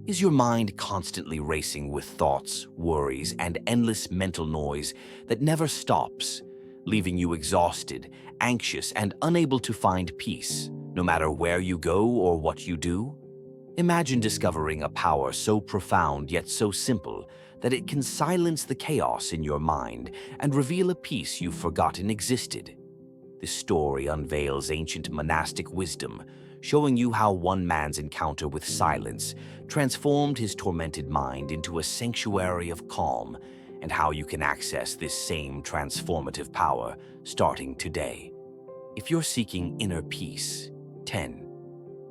Is your mind constantly racing with thoughts, worries, and endless mental noise that never stops, leaving you exhausted, anxious, and unable to find peace, no matter where you go or what you do? Imagine discovering a power so profound yet so simple that it can silence the chaos in your mind and reveal a peace you've forgotten existed. This story unveils ancient monastic wisdom, showing you how one man's encounter with silence transformed his tormented mind into a sanctuary of calm, and how you can access this same transformative power starting today. If you're seeking inner peace, 10.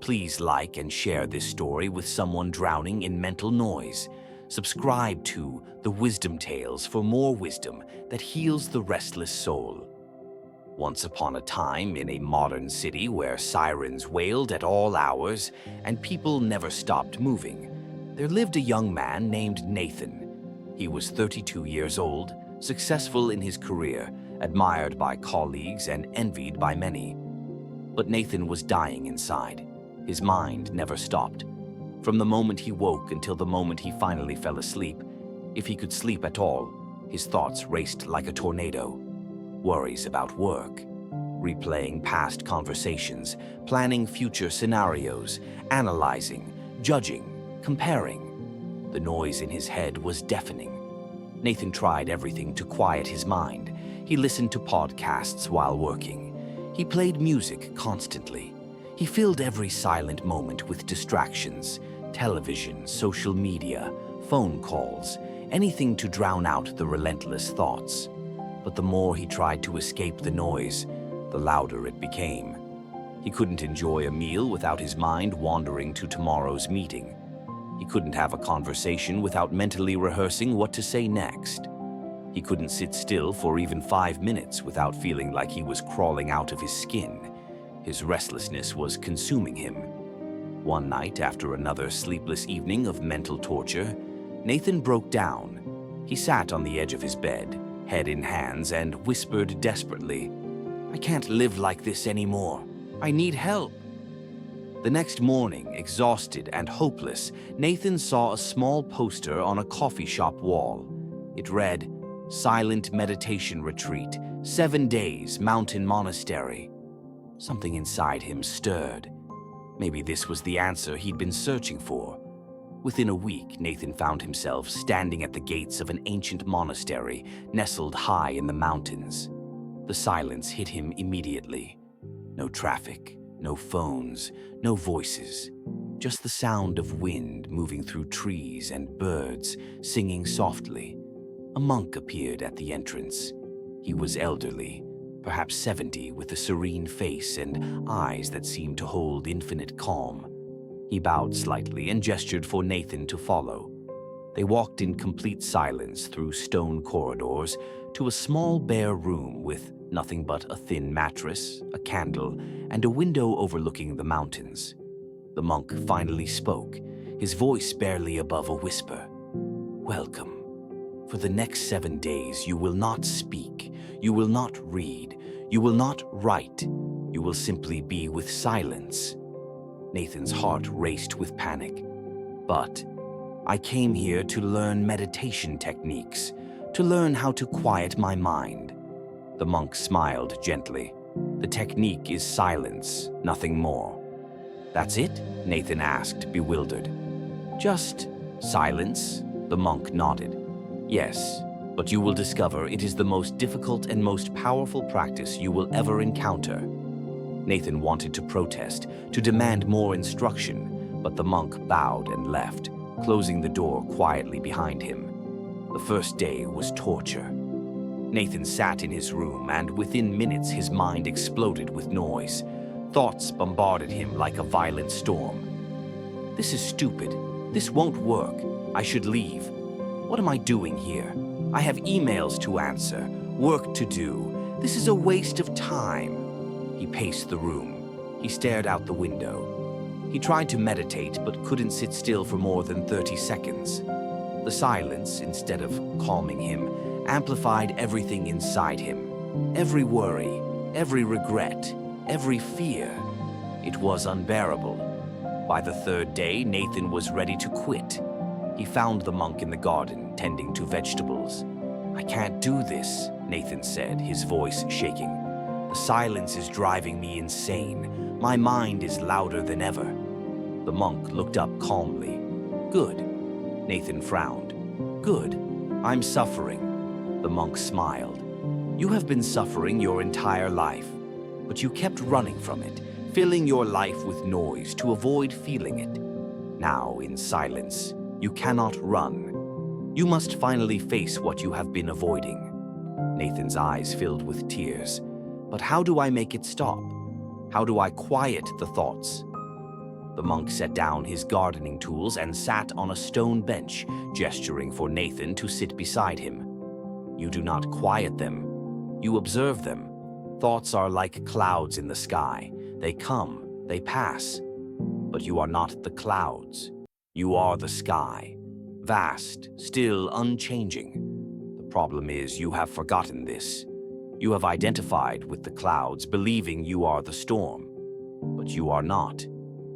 Please like and share this story with someone drowning in mental noise. Subscribe to The Wisdom Tales for more wisdom that heals the restless soul. Once upon a time, in a modern city where sirens wailed at all hours and people never stopped moving, there lived a young man named Nathan. He was 32 years old, successful in his career, admired by colleagues and envied by many. But Nathan was dying inside. His mind never stopped. From the moment he woke until the moment he finally fell asleep, if he could sleep at all, his thoughts raced like a tornado. Worries about work, replaying past conversations, planning future scenarios, analyzing, judging, comparing. The noise in his head was deafening. Nathan tried everything to quiet his mind. He listened to podcasts while working. He played music constantly. He filled every silent moment with distractions, television, social media, phone calls, anything to drown out the relentless thoughts. But the more he tried to escape the noise, the louder it became. He couldn't enjoy a meal without his mind wandering to tomorrow's meeting. He couldn't have a conversation without mentally rehearsing what to say next. He couldn't sit still for even 5 minutes without feeling like he was crawling out of his skin. His restlessness was consuming him. One night, after another sleepless evening of mental torture, Nathan broke down. He sat on the edge of his bed, head in hands, and whispered desperately, "I can't live like this anymore. I need help." The next morning, exhausted and hopeless, Nathan saw a small poster on a coffee shop wall. It read, "Silent Meditation Retreat, 7 Days, Mountain Monastery." Something inside him stirred. Maybe this was the answer he'd been searching for. Within a week, Nathan found himself standing at the gates of an ancient monastery nestled high in the mountains. The silence hit him immediately. No traffic, no phones, no voices, just the sound of wind moving through trees and birds singing softly. A monk appeared at the entrance. He was elderly, perhaps 70, with a serene face and eyes that seemed to hold infinite calm. He bowed slightly and gestured for Nathan to follow. They walked in complete silence through stone corridors to a small bare room with nothing but a thin mattress, a candle, and a window overlooking the mountains. The monk finally spoke, his voice barely above a whisper. "Welcome. For the next 7 days you will not speak, you will not read, you will not write, you will simply be with silence." Nathan's heart raced with panic. "But I came here to learn meditation techniques, to learn how to quiet my mind." The monk smiled gently. "The technique is silence, nothing more." "That's it?" Nathan asked, bewildered. "Just silence?" The monk nodded. "Yes, but you will discover it is the most difficult and most powerful practice you will ever encounter." Nathan wanted to protest, to demand more instruction, but the monk bowed and left, closing the door quietly behind him. The first day was torture. Nathan sat in his room, and within minutes his mind exploded with noise. Thoughts bombarded him like a violent storm. "This is stupid. This won't work. I should leave. What am I doing here? I have emails to answer, work to do. This is a waste of time." He paced the room. He stared out the window. He tried to meditate but couldn't sit still for more than 30 seconds. The silence, instead of calming him, amplified everything inside him. Every worry, every regret, every fear. It was unbearable. By the third day, Nathan was ready to quit. He found the monk in the garden, tending to vegetables. "I can't do this," Nathan said, his voice shaking. "The silence is driving me insane. My mind is louder than ever." The monk looked up calmly. "Good." Nathan frowned. "Good. I'm suffering." The monk smiled. "You have been suffering your entire life, but you kept running from it, filling your life with noise to avoid feeling it. Now, in silence, you cannot run. You must finally face what you have been avoiding." Nathan's eyes filled with tears. "But how do I make it stop? How do I quiet the thoughts?" The monk set down his gardening tools and sat on a stone bench, gesturing for Nathan to sit beside him. "You do not quiet them. You observe them. Thoughts are like clouds in the sky. They come, they pass. But you are not the clouds. You are the sky. Vast, still unchanging. The problem is you have forgotten this. You have identified with the clouds, believing you are the storm. But you are not.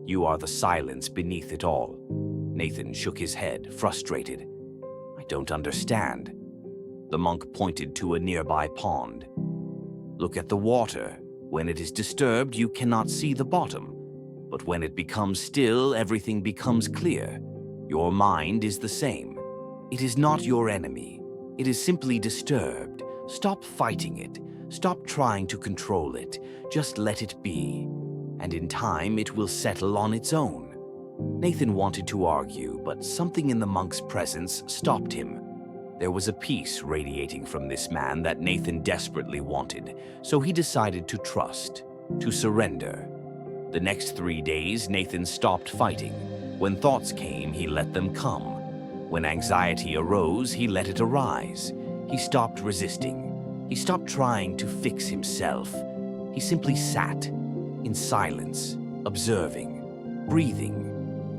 You are the silence beneath it all." Nathan shook his head, frustrated. "I don't understand." The monk pointed to a nearby pond. "Look at the water. When it is disturbed, you cannot see the bottom. But when it becomes still, everything becomes clear. Your mind is the same. It is not your enemy. It is simply disturbed. Stop fighting it. Stop trying to control it. Just let it be. And in time, it will settle on its own." Nathan wanted to argue, but something in the monk's presence stopped him. There was a peace radiating from this man that Nathan desperately wanted, so he decided to trust, to surrender. The next 3 days, Nathan stopped fighting. When thoughts came, he let them come. When anxiety arose, he let it arise. He stopped resisting. He stopped trying to fix himself. He simply sat, in silence, observing, breathing.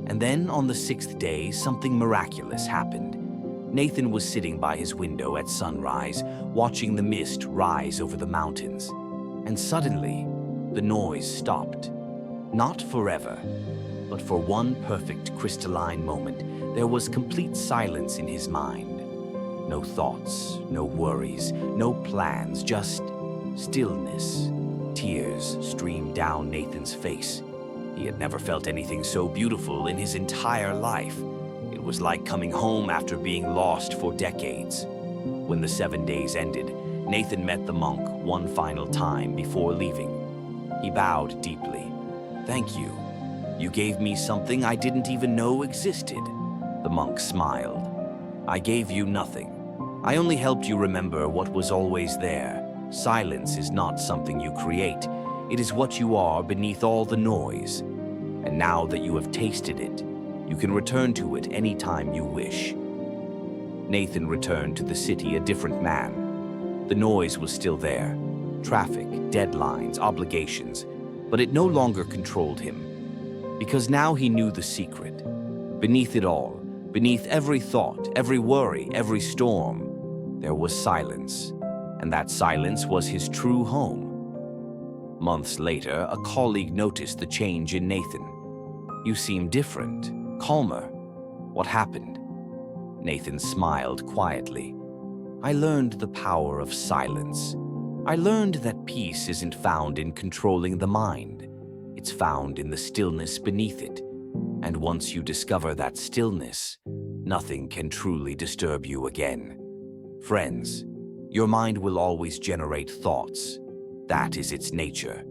And then, on the 6th day, something miraculous happened. Nathan was sitting by his window at sunrise, watching the mist rise over the mountains. And suddenly, the noise stopped. Not forever, but for one perfect crystalline moment, there was complete silence in his mind. No thoughts, no worries, no plans, just stillness. Tears streamed down Nathan's face. He had never felt anything so beautiful in his entire life. It was like coming home after being lost for decades. When the 7 days ended, Nathan met the monk one final time before leaving. He bowed deeply. "Thank you. You gave me something I didn't even know existed." The monk smiled. "I gave you nothing. I only helped you remember what was always there. Silence is not something you create. It is what you are beneath all the noise. And now that you have tasted it, you can return to it any time you wish." Nathan returned to the city a different man. The noise was still there. Traffic, deadlines, obligations. But it no longer controlled him. Because now he knew the secret. Beneath it all, beneath every thought, every worry, every storm, there was silence. And that silence was his true home. Months later, a colleague noticed the change in Nathan. "You seem different, calmer. What happened?" Nathan smiled quietly. "I learned the power of silence. I learned that peace isn't found in controlling the mind. It's found in the stillness beneath it. And once you discover that stillness, nothing can truly disturb you again." Friends, your mind will always generate thoughts. That is its nature.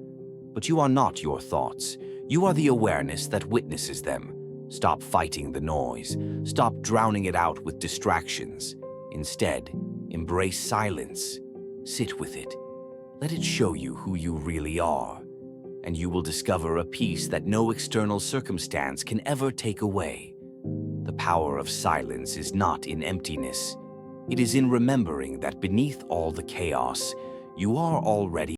But you are not your thoughts. You are the awareness that witnesses them. Stop fighting the noise. Stop drowning it out with distractions. Instead, embrace silence. Sit with it. Let it show you who you really are. And you will discover a peace that no external circumstance can ever take away. The power of silence is not in emptiness. It is in remembering that beneath all the chaos, you are already